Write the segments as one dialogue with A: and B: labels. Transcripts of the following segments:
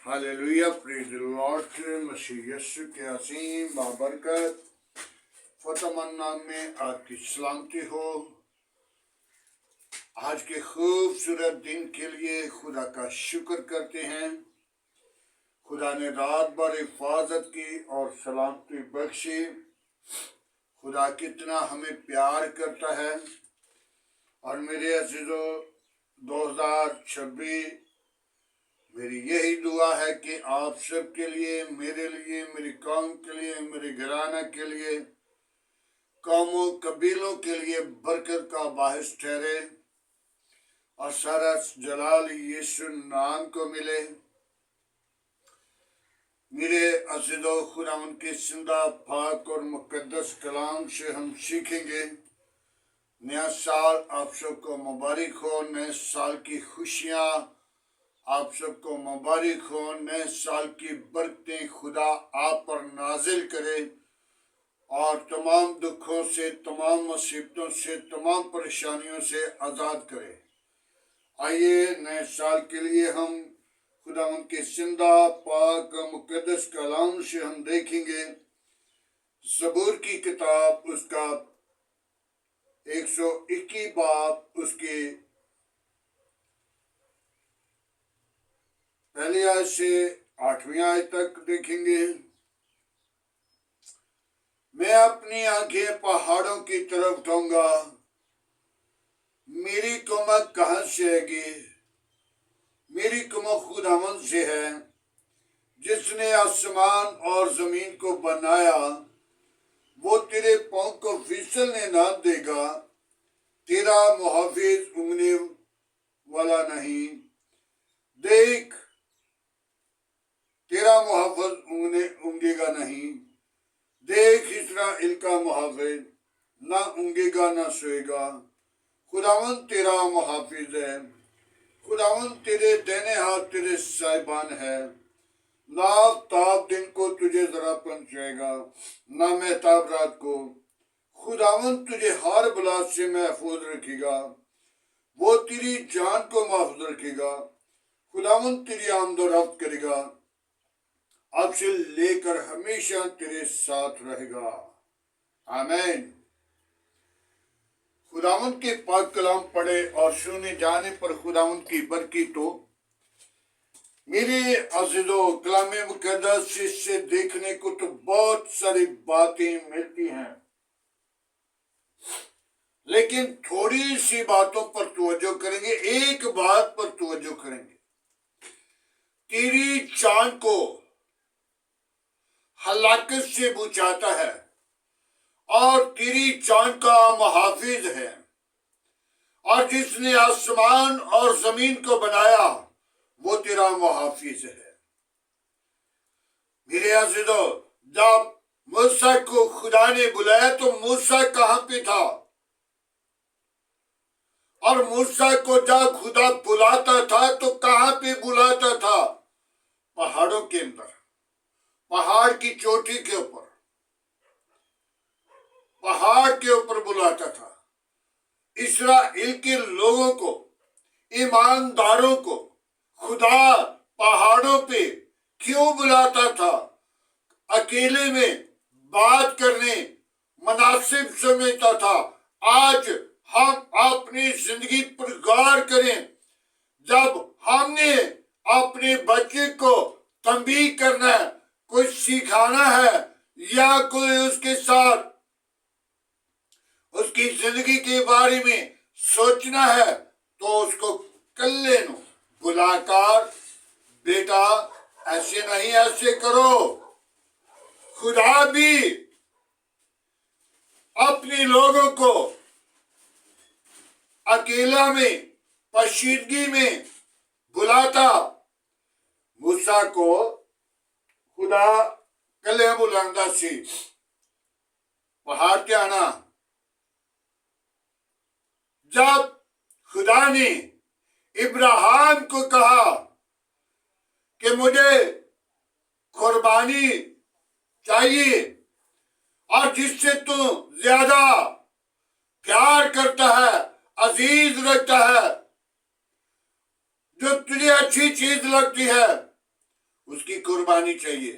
A: Hallelujah, praise the Lord. मसीह यीशु के असीम बाबरकत फतमन नाम में आपकी सलामती हो। आज के खूबसूरत दिन के लिए खुदा का शुक्र करते हैं। खुदा ने रात भर हिफाजत की और सलामती बख्शी। खुदा कितना हमें प्यार करता है। और मेरे अजीजों, 2026 मेरी यही दुआ है कि आप सब के लिए, मेरे लिए, मेरी कौम के लिए, मेरे घराना के लिए, कौमों कबीलों के लिए बरकत का बाहिस ठहरे और सारा जलाल यीशु नाम को मिले। मेरे अज़ीज़ों, खुदा उनके जिंदा पाक और मुकद्दस कलाम से हम सीखेंगे। नया साल आप सबको मुबारक हो। नए साल की खुशियाँ आप सबको मुबारक हो। नए साल की बरकतें खुदा आप पर नाजिल करे और तमाम दुखों से, तमाम मुसीबतों से, तमाम परेशानियों से आज़ाद करे। आइए, नए साल के लिए हम खुदा उनके जिंदा पाक मुकद्दस कलाम से हम देखेंगे। ज़बूर की किताब उसका 121 बाब उसके पहली आयत से 8वीं आयत तक देखेंगे। मैं अपनी आंखें पहाड़ों की तरफ उठाऊंगा, मेरी कुमत कहाँ से आएगी? मेरी कुमत खुदावंद से है, जिसने आसमान और जमीन को बनाया। वो तेरे पाँव को फिसलने ना देगा, तेरा मुहाफिज उंगने वाला नहीं। देख, तेरा मुहाफिज उंगेगा नहीं। देख, इस्राएल का मुहाफिज ना उंगेगा ना सोएगा। खुदावंद तेरा मुहाफिज है। खुदावंद तेरे दाहिने हाथ तेरे साहिबान है। ना ताप दिन को तुझे जरा पहुंचाएगा, ना महताब रात को। खुदावंद तुझे हर बला से महफूज रखेगा। वो तेरी जान को महफूज रखेगा। खुदावंद तेरी आमदोरफ्त करेगा, अब से लेकर हमेशा तेरे साथ रहेगा। आमीन। खुदावंद के पाक कलाम पढ़े और सुने जाने पर खुदावंद की बरकत हो। मेरे अज़ीज़ों, कलाम मुक़द्दस से देखने को तो बहुत सारी बातें मिलती हैं, लेकिन थोड़ी सी बातों पर तवज्जो करेंगे। एक बात पर तवज्जो करेंगे। तेरी जान को हलाकत से बचाता है और तेरी जान का मुहाफिज है। और जिसने आसमान और जमीन को बनाया, वो तेरा मुहाफिज है। मेरे अज़ीज़ों, जब मूसा को खुदा ने बुलाया तो मूसा कहाँ पे था? और मूसा को जब खुदा बुलाता था तो कहाँ पे बुलाता था? पहाड़ों के अंदर, पहाड़ की चोटी के ऊपर, पहाड़ के ऊपर बुलाता था। इस्राएल के लोगों को, ईमानदारों को खुदा पहाड़ों पे क्यों बुलाता था? अकेले में बात करने मुनासिब समझता था। आज हम अपनी जिंदगी पर गौर करें। जब हमने अपने बच्चे को तंबीह करना है, कुछ सिखाना है या कोई उसके साथ उसकी जिंदगी के बारे में सोचना है, तो उसको कल्ले नो बुलाकर, बेटा ऐसे नहीं, ऐसे करो। खुदा भी अपने लोगों को अकेला में, पशीदगी में बुलाता। मूसा को खुदा कल्ले बुलांदा सी, पहाड़ के आना। जब खुदा ने इब्राहिम को कहा कि मुझे कुर्बानी चाहिए और जिससे तू ज्यादा प्यार करता है, अजीज रखता है, जो तुझे अच्छी चीज लगती है, उसकी कुर्बानी चाहिए।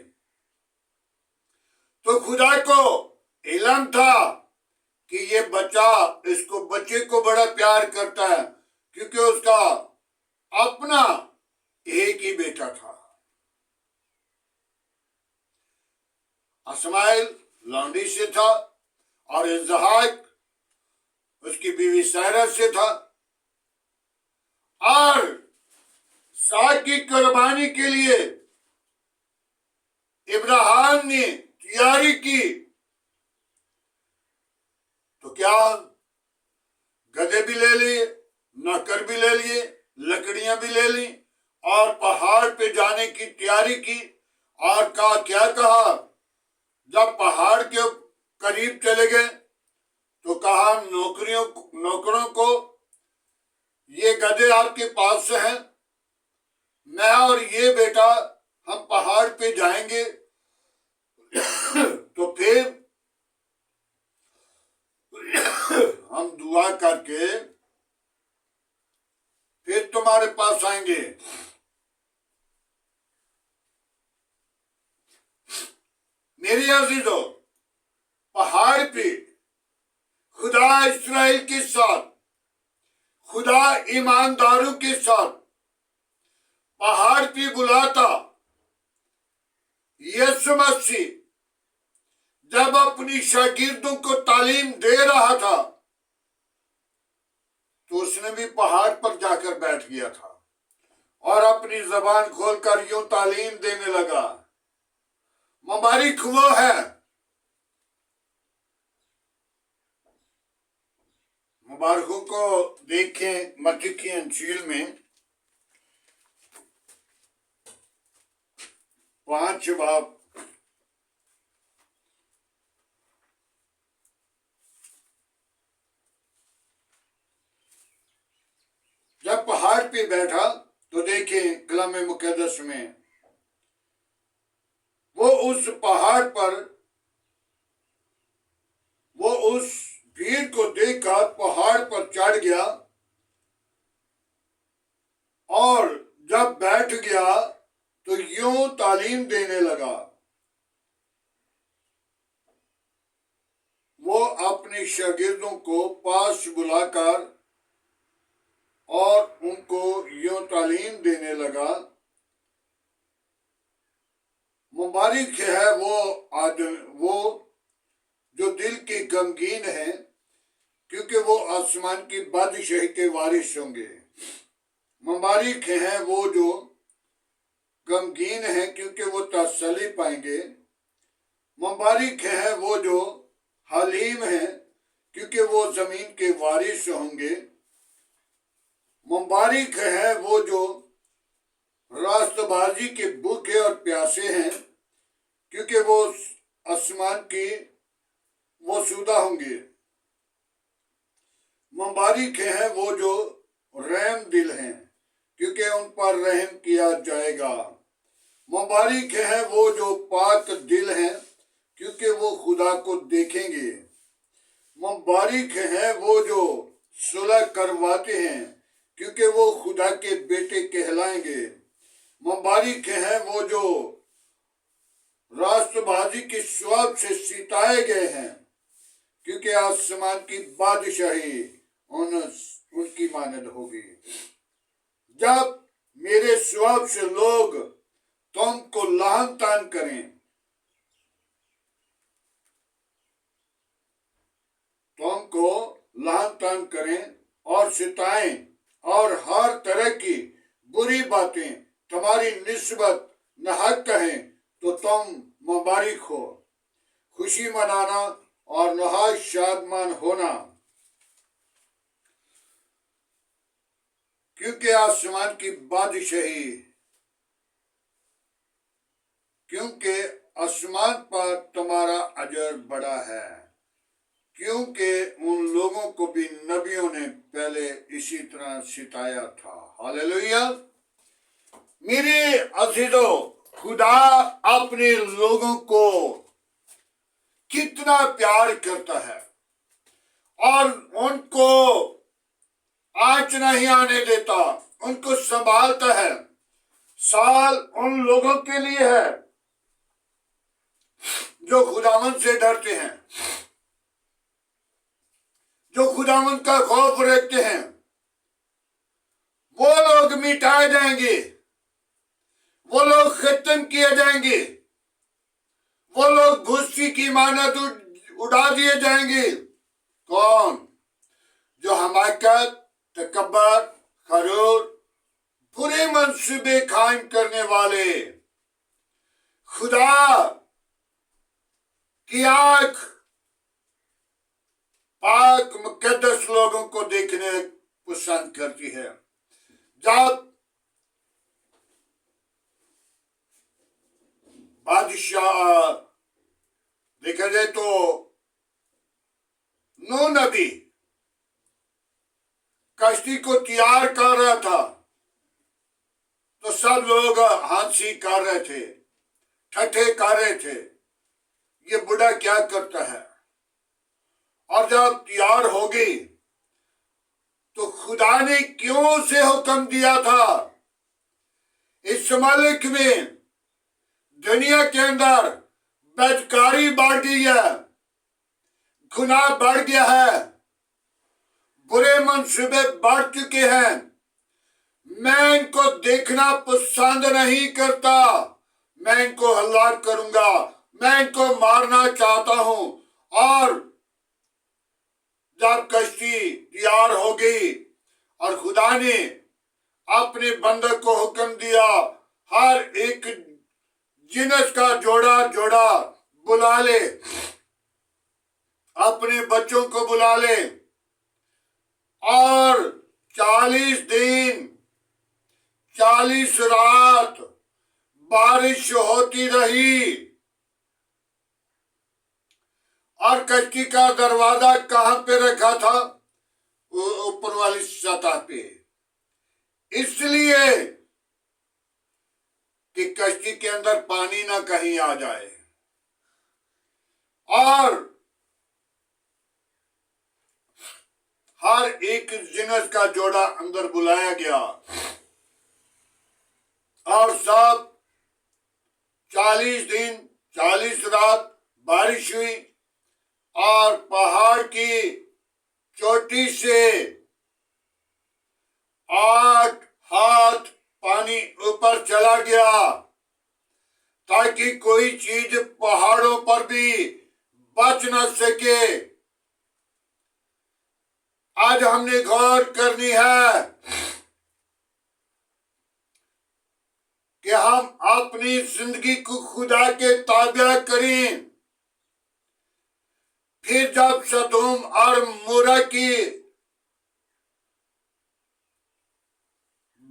A: तो खुदा को इल्म था कि ये बच्चे को बड़ा प्यार करता है, क्योंकि उसका अपना एक ही बेटा था। इस्माइल लौंडी से था और इसहाक उसकी बीवी सारा से था। और इसहाक की कुर्बानी के लिए इब्राहिम ने तैयारी की। तो क्या गधे भी ले लिए, नौकर भी ले लिए, लकड़ियां भी ले ली और पहाड़ पे जाने की तैयारी की। और क्या कहा, जब पहाड़ के करीब चले गए तो कहा नौकरों को, ये गधे आपके पास से हैं, मैं और ये बेटा हम पहाड़ पे जाएंगे तो फिर हम दुआ करके फिर तुम्हारे पास आएंगे। मेरे अजीजों, पहाड़ पे खुदा इस्राएल के साथ, खुदा ईमानदारों के साथ पहाड़ पे बुलाता। यीशु मसीह जब अपनी शागिर्दों को तालीम दे रहा था तो उसने भी पहाड़ पर जाकर बैठ गया था और अपनी जबान खोलकर यूं तालीम देने लगा। मुबारक वो है, मुबारकों को देखें मत्ती की इंजील में 5 बाब जब पहाड़ पे बैठा तो देखें कलाम मुकद्दस में वो उस पहाड़ पर, वो उस भीड़ को देखकर पहाड़ पर चढ़ गया और जब बैठ गया तो यूं तालीम देने लगा। वो अपने शागिर्दों को पास बुलाकर और उनको यूं तालीम देने लगा। मुबारक है वो आदमी, वो जो दिल के गमगीन है, क्योंकि वो आसमान की बादशाही के वारिस होंगे। मुबारक है वो जो गमगीन है, क्योंकि वो तसल्ली पाएंगे। मुबारक है वो जो हलीम है, क्योंकि वो जमीन के वारिस होंगे। मुबारक है वो जो रास्तबाजी के भूखे और प्यासे हैं, क्योंकि वो आसमान की वो शुदा होंगे। मुबारक है वो जो रहम दिल हैं, क्योंकि उन पर रहम किया जाएगा। मुबारक है वो जो पाक दिल हैं, क्योंकि वो खुदा को देखेंगे। मुबारक है वो जो सुलह करवाते हैं, क्योंकि वो खुदा के बेटे कहलाएंगे। मुबारक है वो जो रास्तबाजी के स्वाब से सिताए गए हैं, क्योंकि आसमान की बादशाही उनकी मानद होगी। जब मेरे स्वाब से लोग तुमको लाहन तान करें, तुमको लाहन तान करें और सिताएं और हर तरह की बुरी बातें तुम्हारी निस्बत नाहक कहें, तो तुम मुबारक हो, खुशी मनाना और नहायत शादमान होना, क्योंकि आसमान की बादशाही, क्योंकि आसमान पर तुम्हारा अजर बड़ा है, क्योंकि उन लोगों को भी नबियों ने पहले इसी तरह सिताया था। हालेलुया। मेरे अजीजों, खुदा अपने लोगों को कितना प्यार करता है और उनको आँच नहीं आने देता, उनको संभालता है। साल उन लोगों के लिए है जो खुदावंद से डरते हैं, जो खुदावंद का खौफ रखते हैं। वो लोग मिटाए जाएंगे, वो लोग खत्म किए जाएंगे, वो लोग गुस्से की मानत उड़ा दिए जाएंगे। कौन? जो हमाकत, तकब्बर, खरूर, बुरे मंसूबे कायम करने वाले। खुदा की आंख पाक मुकद्दस लोगों को देखने पसंद करती है। जब बादशाह देखा जाए तो नूह नबी कश्ती को तैयार कर रहा था, तो सब लोग हंसी कर रहे थे, ठट्ठे कर रहे थे, ये बुढ़ा क्या करता है। और जब तैयार हो गई तो खुदा ने क्यों से हुक्म दिया था, इस मलिक में, दुनिया के अंदर बदकारी बढ़ गई है, गुनाह बढ़ गया है, बुरे मंसूबे बढ़ चुके हैं। मैं इनको देखना पसंद नहीं करता, मैं इनको हलाक करूंगा, मैं इनको मारना चाहता हूं। और जब कश्ती तैयार हो गई और खुदा ने अपने बंदर को हुक्म दिया, हर एक जिनस का जोड़ा जोड़ा बुला ले, अपने बच्चों को बुला ले, और 40 दिन 40 रात बारिश होती रही। और कश्ती का दरवाजा कहां पे रखा था? ऊपर वाली सतह पे, इसलिए कि कश्ती के अंदर पानी ना कहीं आ जाए। और हर एक जिनस का जोड़ा अंदर बुलाया गया और सब 40 दिन 40 रात बारिश हुई और पहाड़ की चोटी से 8 हाथ पानी ऊपर चला गया, ताकि कोई चीज पहाड़ों पर भी बच न सके। आज हमने गौर करनी है कि हम अपनी जिंदगी को खुदा के ताबे करें। फिर जब सदोम और मोरा की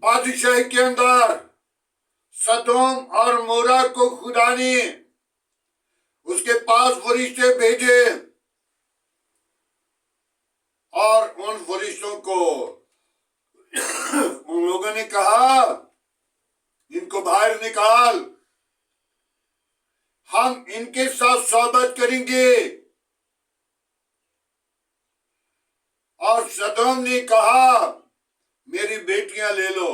A: बादशाही के अंदर सदोम और मोरा को खुदा ने उसके पास फरिश्ते भेजे और उन फरिश्तों को उन लोगों ने कहा, इनको बाहर निकाल, हम इनके साथ सोबत करेंगे। और सदोम ने कहा, मेरी बेटियां ले लो,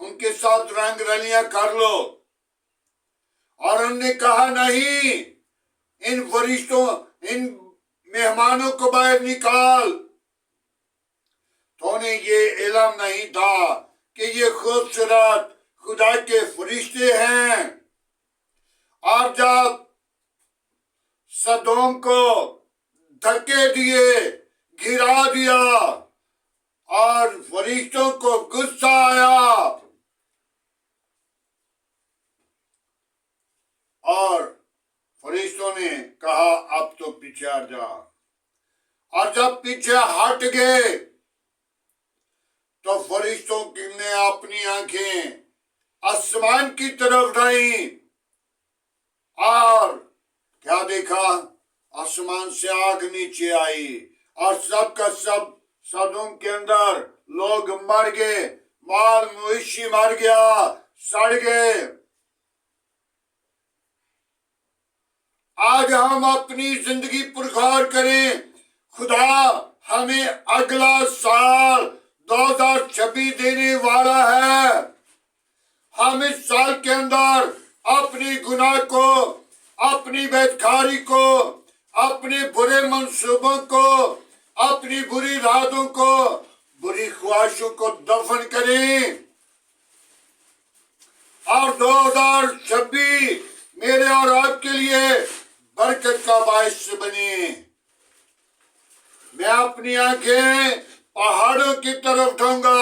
A: उनके साथ रंग रलियां कर लो। और उन्होंने कहा, नहीं, इन फरिश्तों, इन मेहमानों को बाहर निकाल। तो उन्हें ये इल्म नहीं था कि ये खूबसूरत खुदा के फरिश्ते हैं। और जब सदोम को धक्के दिए, गिरा दिया और फरिश्तों को गुस्सा आया और फरिश्तों ने कहा, अब तो पीछे हट जा। और जब पीछे हट गए तो फरिश्तों ने अपनी आंखें आसमान की तरफ उठाई और क्या देखा? आसमान से आग नीचे आई और सब का सब सदोम के अंदर लोग मर गए, माल मवेशी मर गया, सड़ गए। आज हम अपनी जिंदगी पर गौर करें। खुदा हमें अगला साल 2026 देने वाला है। हम इस साल के अंदर अपनी गुनाह को, अपनी बेदखारी को, अपने बुरे मंसूबों को, अपनी बुरी इरादों को, बुरी ख्वाहिशों को दफन करें और 2026 मेरे और आपके लिए बरकत का बायस बने। मैं अपनी आंखें पहाड़ों की तरफ उठाऊंगा,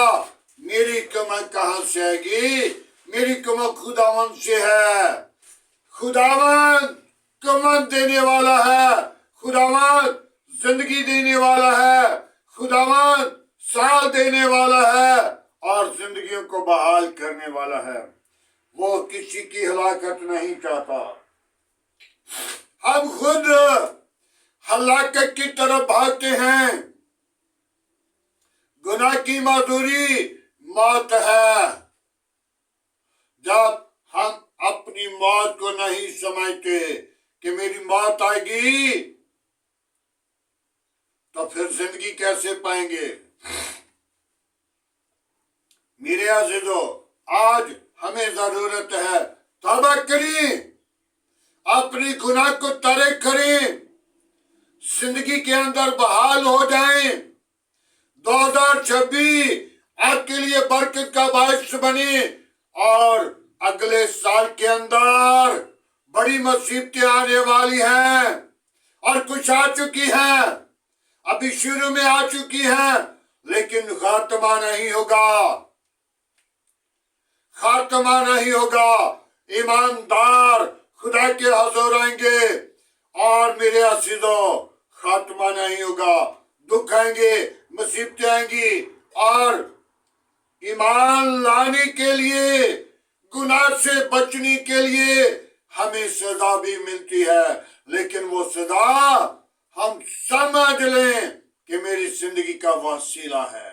A: मेरी कमर कहां से आएगी? मेरी कमर खुदावन से है। खुदावन कमर देने वाला है, खुदावन जिंदगी देने वाला है, खुदावन साल देने वाला है और जिंदगियों को बहाल करने वाला है। वो किसी की हलाकत नहीं चाहता। हम खुद हलाकत की तरफ भागते हैं। गुनाह की मजदूरी मौत है। जब हम अपनी मौत को नहीं समझते कि मेरी मौत आएगी, तो फिर जिंदगी कैसे पाएंगे? मेरे अज़ीज़ों, आज हमें जरूरत है तौबा करें, अपनी गुनाह को तर्क करें, जिंदगी के अंदर बहाल हो जाएं। 2026 आपके लिए बरकत का बायस बने और अगले साल के अंदर बड़ी मुसीबतें आने वाली हैं और कुछ आ चुकी हैं, अभी शुरू में आ चुकी हैं, लेकिन खात्मा नहीं होगा, खात्मा नहीं होगा। ईमानदार खुदा के हजूर आएंगे और मेरे अज़ीज़ों, खात्मा नहीं होगा। दुख आएंगे, मुसीबतें आएंगी और ईमान लाने के लिए, गुनाह से बचने के लिए हमें सजा भी मिलती है। लेकिन वो सजा हम समझ लें कि मेरी जिंदगी का वसीला है,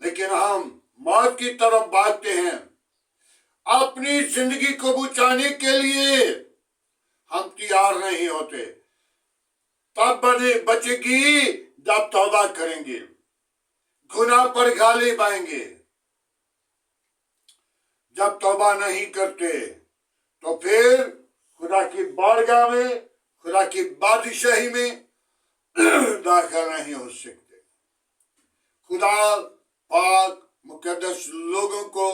A: लेकिन हम मौत की तरफ भागते हैं। अपनी जिंदगी को बचाने के लिए हम तैयार नहीं होते। तब बचेगी जब तौबा करेंगे, गुनाह पर गाली पाएंगे। जब तौबा नहीं करते तो फिर खुदा की बारगाह में, खुदा की बादशाही में दाखिल नहीं हो सकते। खुदा पाक मुकद्दस लोगों को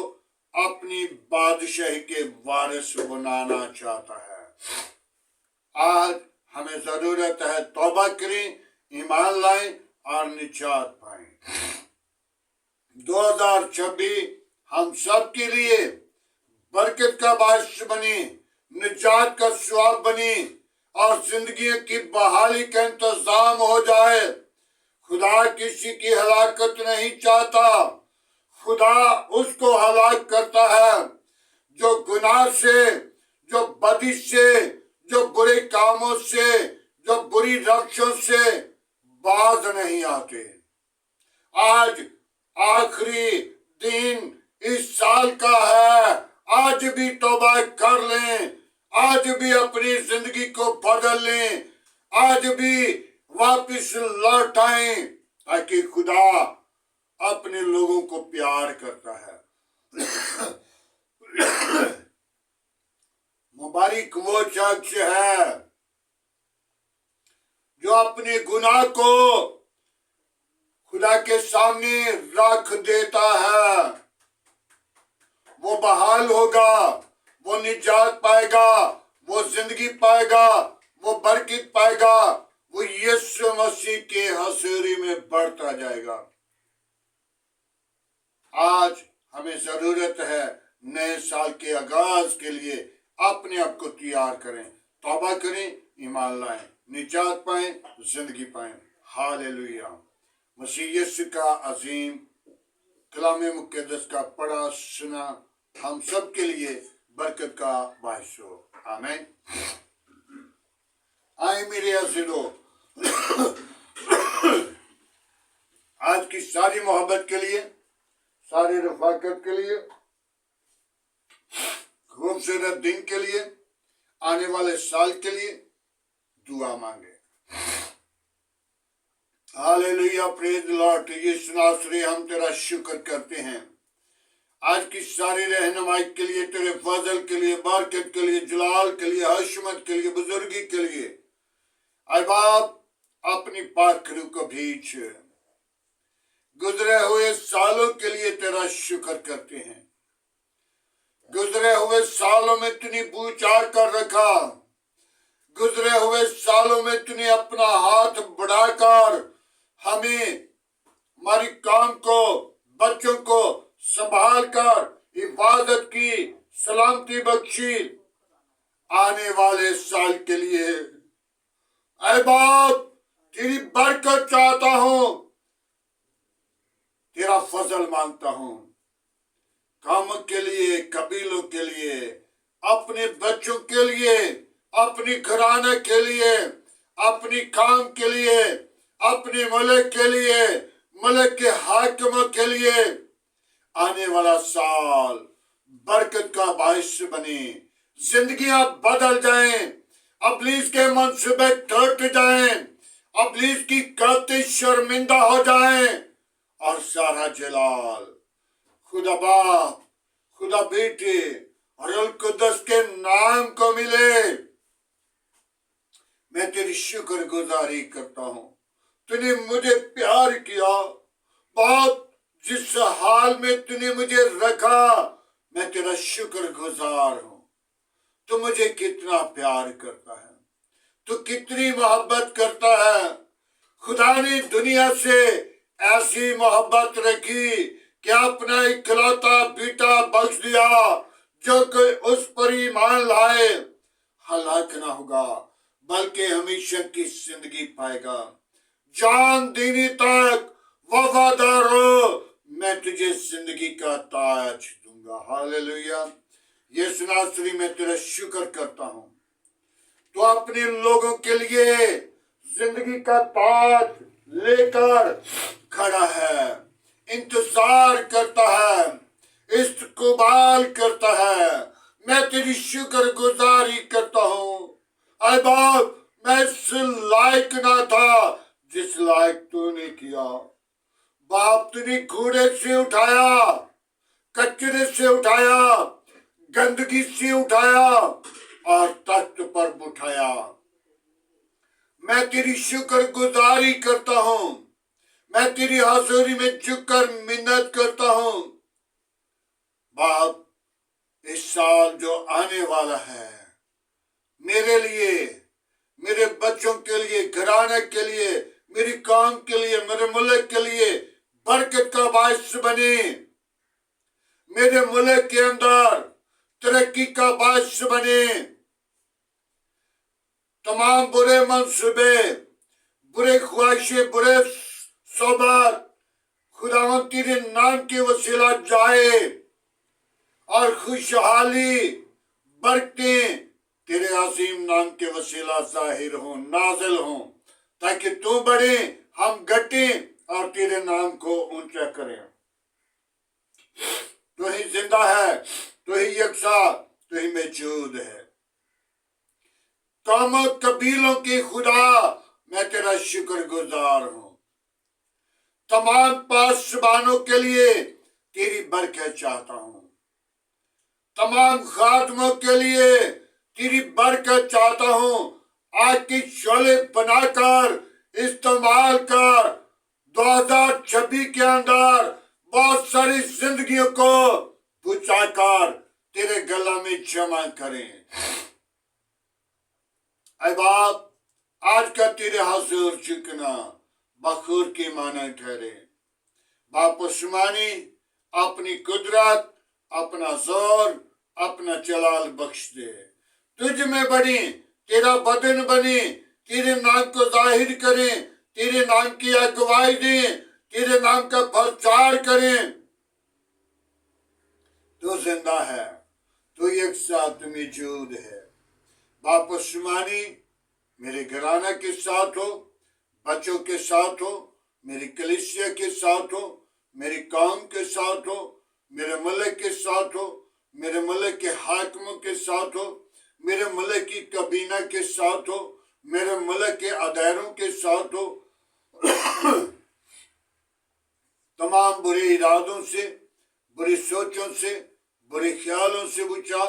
A: अपनी बादशाही के वारिस बनाना चाहता है। आज हमें जरूरत है तौबा करें, ईमान लाएं और निजात पाएं। 2026 हम सब के लिए बरकत का बायस बने, निजात का स्वाब बने और जिंदगी की बहाली का इंतजाम हो जाए। खुदा किसी की हलाकत नहीं चाहता। खुदा उसको हलाक करता है जो गुनाह से, जो बदी से, जो बुरे कामों से, जो बुरी रक्षों से बाज नहीं आते। आज आखिरी दिन इस साल का है, आज भी तौबा कर लें, आज भी अपनी जिंदगी को बदल लें, आज भी वापस लौट आएं, ताकि खुदा अपने लोगों को प्यार करता है। मुबारक वो शख्स है जो अपने गुनाह को खुदा के सामने रख देता है। वो बहाल होगा, वो निजात पाएगा, वो जिंदगी पाएगा, वो बरकत पाएगा, वो यीशु मसीह के हजूरी में बढ़ता जाएगा। आज हमें जरूरत है नए साल के आगाज के लिए अपने आप को तैयार करें, तौबा करें, ईमान लाएं, निजात पाएं, जिंदगी पाएं। हालेलुया। मसीह यीशु का अजीम कलाम मुक़द्दस का पढ़ा सुना हम सब के लिए बरकत का बायस हो। आमीन। आए मेरे अज़ीज़ों, आज की सारी मोहब्बत के लिए, सारी रफाकत के लिए, खूबसूरत दिन के लिए, आने वाले साल के लिए दुआ मांगे। Hallelujah, praise Lord. यीशु नासरी, हम तेरा शुक्र करते हैं। आज की सारी रहनुमाई के लिए, तेरे फजल के लिए, बरकत के लिए, जलाल के लिए, हशमत के लिए, बुजुर्गी के लिए, आए बाप अपनी पाक रूह को भींच। गुजरे हुए सालों के लिए तेरा शुक्र करते हैं। गुजरे हुए सालों में तूने बूझा कर रखा, गुजरे हुए सालों में तूने अपना हाथ बढ़ाकर हमें, हमारी काम को, बच्चों को संभाल कर हिफाजत की, सलामती बख्शी। आने वाले साल के लिए ऐ बाप तेरी बरकत चाहता हूं, तेरा फजल मांगता हूं। काम के लिए, कबीलों के लिए, अपने बच्चों के लिए, अपनी घराने के लिए, अपनी काम के लिए, अपने मुल्क के लिए, मुल्क के हाकिमों के लिए आने वाला साल बरकत का बाइस बने, जिंदगियां बदल जाएं, अबलीस के मंसूबे टूट जाएं, अबलीस की करते शर्मिंदा हो जाएं और सारा जलाल खुदा बाप, खुदा बेटे और अल कुद्दस के नाम को मिले। मैं तेरी शुक्र गुजारी करता हूं, तूने मुझे प्यार किया बाप, जिस हाल में तूने मुझे रखा मैं तेरा शुक्र गुजार हूं। तू मुझे कितना प्यार करता है, तू कितनी मोहब्बत करता है। खुदा ने दुनिया से ऐसी मोहब्बत रखी कि अपना इकलौता बेटा बख्श दिया, जो कोई उस पर ईमान लाए हलाक ना होगा बल्कि हमेशा की जिंदगी पाएगा। जान देने तक वफादार हो, मैं तुझे जिंदगी का ताज दूंगा। हालेलुया। यीशु नासरी मैं तेरा शुक्र करता हूं, तो अपने लोगों के लिए जिंदगी का ताज लेकर खड़ा है, इंतजार करता है, इस्तकबाल करता है। मैं तेरी शुक्र गुजारी करता हूं। ऐ बाप मैं इस लायक ना था जिस लायक तूने किया। बाप तूने घोड़े से उठाया, कचरे से उठाया, गंदगी से उठाया और तख्त पर बिठाया। मैं तेरी शुक्र गुजारी करता हूं, मैं तेरी हाज़ुरी में झुककर मिन्नत करता हूं। बाप इस साल जो आने वाला है मेरे लिए, मेरे बच्चों के लिए, घराने के लिए, मेरी काम के लिए, मेरे मुल्क के लिए बरकत का बायस बने। मेरे मुल्क के अंदर तरक्की का बायस बने। तमाम बुरे मंसूबे, बुरे ख्वाहिशें, बुरे सोबत खुदावंद तेरे नाम के वसीला जाए और खुशहाली बरकतें तेरे अजीम नाम के वसीला जाहिर हो, नाजिल हो, ताकि तू बढ़े, हम घटे और तेरे नाम को ऊंचा करें। तू ही जिंदा है, तू ही यकसा, तू ही मौजूद है। कौमों कबीलों के खुदा मैं तेरा शुक्र गुजार हूं। तमाम पासबानों के लिए तेरी बरकत चाहता हूं, तमाम खादमों के लिए तेरी बरकत चाहता हूं। आज की शोले बनाकर इस्तेमाल कर 2026 के अंदर बहुत सारी जिंदगियों को बुझाकर तेरे गला में जमा करें। ऐ बाप आज का तेरे हुजूर झुकना बखूर के माना ठहरे। बाप उस्मानी अपनी कुदरत, अपना जोर, अपना जलाल बख्श दे। तुझ में बनी, तेरा बदन बनी, तेरे नाम को जाहिर करें, तेरे नाम की अगुवाई दें, तेरे नाम का प्रचार करें। तू जिंदा है, तू एक साथ मौजूद है। बाप उस्मानी मेरे घराना के साथ हो, बच्चों के साथ हो, मेरी कलीसिया के साथ हो, मेरी काम के साथ हो, मेरे मुल्क के साथ हो, मेरे मुल्क के हाकिमों के साथ हो, मेरे मुल्क की कबीना के साथ हो, मेरे मुल्क के अदारों के साथ हो। तमाम बुरे इरादों से बुरी सोचों से, बुरे ख्यालों से बचा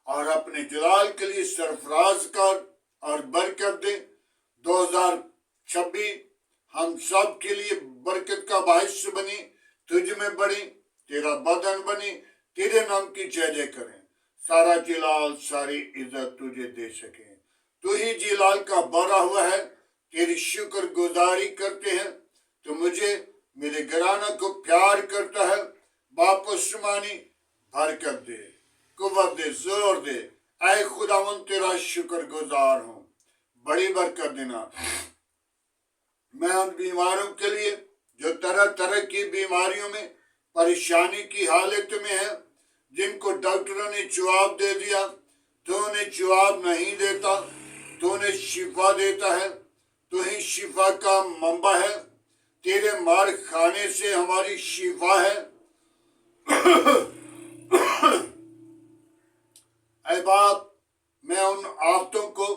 A: और अपने जलाल के लिए सरफराज कर और बरकत दे। 2026 हम सब के लिए बरकत का बाहिश बने, तुझ में बढ़े, तेरा बदन बने, तेरे नाम की जय जय करें। सारा जलाल, सारी इज्जत तुझे दे सके। तू ही जलाल का बड़ा हुआ है, तेरी शुक्र गुजारी करते हैं। तो मुझे, मेरे घराना को प्यार करता है। बाप आसमानी बरकत दे, कुव्वत दे, जोर दे। ऐ खुदावंद तेरा शुक्र गुजार हूं, बड़ी बरकत देना। मैं उन बीमारों के लिए जो तरह तरह की बीमारियों में, परेशानी की हालत में है, जिनको डॉक्टरों ने जवाब दे दिया, तो उन्हें जवाब नहीं देता, तो उन्हें शिफा देता है। तो ही शिफा का मंबा है, तेरे मार खाने से हमारी शिफा है। ऐ बाप, मैं उन आफतों को,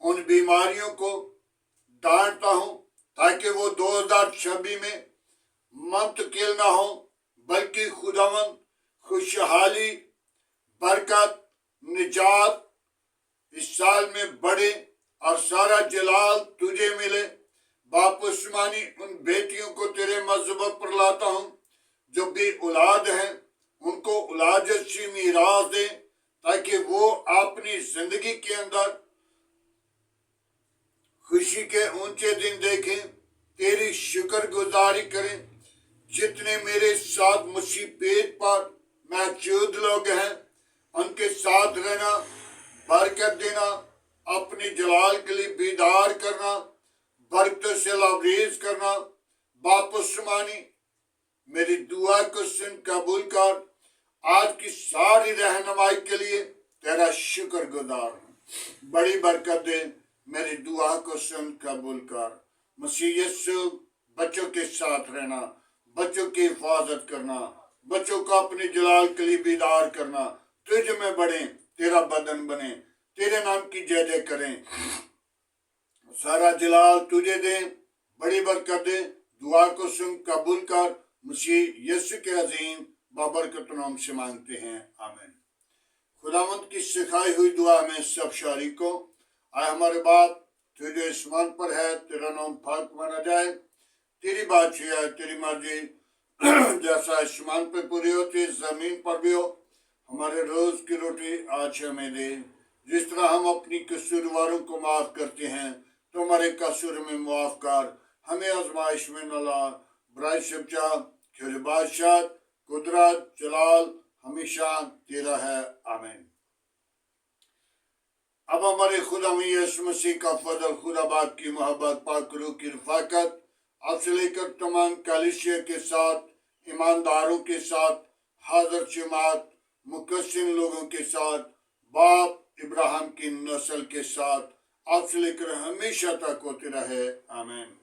A: उन बीमारियों को डांटता हूं, ताकि वो 2026 में मुंतकिल ना हो, बल्कि खुदावंद खुशहाली, बरकत, निजात इस साल में बढ़े और सारा जलाल तुझे मिले। बाप उस्मानी, उन बेटियों को तेरे मज़हब पर लाता हूं जो भी औलाद हैं, उनको औलाद जैसी मीरास दे, ताकि वो अपनी जिंदगी के अंदर खुशी के ऊंचे दिन देखें, तेरी शुक्र गुजारी करें। जितने मेरे साथ मुसीबत पर मौजूद लोग हैं, उनके साथ रहना, बरकत देना, अपने जलाल के लिए बेदार करना, बरकत से लबरेज करना। बाप उस्मानी, मेरी दुआ को सुन कबूल कर। आज की सारी रहनुमाई के लिए तेरा शुक्र गुजार हूं, बड़ी बरकत दे। मेरी दुआ को सुन कबूल कर। मसीह यीशु, बच्चों के साथ रहना, बच्चों की हिफाजत करना, बच्चों को अपने जलाल के लिए बेदार करना, तुझ में बढ़े, तेरा बदन बने, तेरे नाम की जय जय करें। सारा जलाल तुझे दे, बड़ी बरकत दे। दुआ को सुन कबूल कर। मसीह यीशु के अजीम बाबरकत नाम से मांगते हैं, आमीन। खुदावंद की सिखाई हुई दुआ में सब शारीकों, आए हमारे बाप, तू जो आसमान पर है, तेरा नाम पाक माना जाए, तेरी बादशाही है, तेरी मर्जी जैसा आसमान पे पूरी होती जमीन पर भी हो। हमारे रोज की रोटी आज हमें दे, जिस तरह हम अपनी कसूरवारों को माफ करते हैं, तो हमारे कसूर में माफ कर। हमें आजमाइश में न ला, बुराई से बचा, क्योंकि बादशाह, कुदरत, जलाल हमेशा तेरा है, आमीन। अब हमारे खुदा यीशु मसीह का फजल, खुदा बाप की मोहब्बत, पाक रूह की रफाकत आपसे लेकर तमाम कलीसिया के साथ, ईमानदारों के साथ, हाजिर जमात, मुकस्सिम लोगों के साथ, बाप इब्राहिम की नस्ल के साथ आपसे लेकर हमेशा तक होते रहे, आमीन।